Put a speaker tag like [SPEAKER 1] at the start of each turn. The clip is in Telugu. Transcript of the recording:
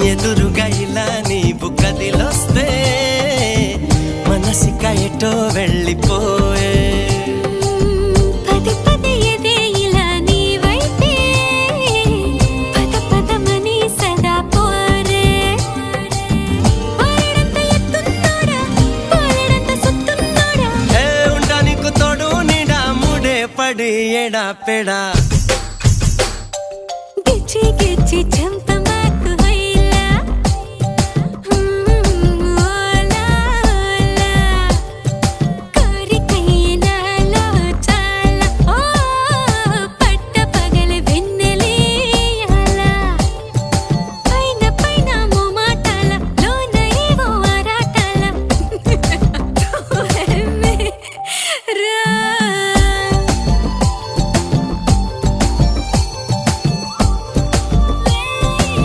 [SPEAKER 1] ఎదురుగా ఇలా నీవు కదిలొస్తే మనసిక ఎటో వెళ్ళిపోయే
[SPEAKER 2] పది పది ఎదే ఇలా నీ వైపే పద పదమని సదా పోరే పారడంత ఎత్తున్నోడా పారడంత సుత్తున్నోడా
[SPEAKER 1] ఏ ఉండా నీకు తోడు నీడా ముడే పడి ఎడా పెడా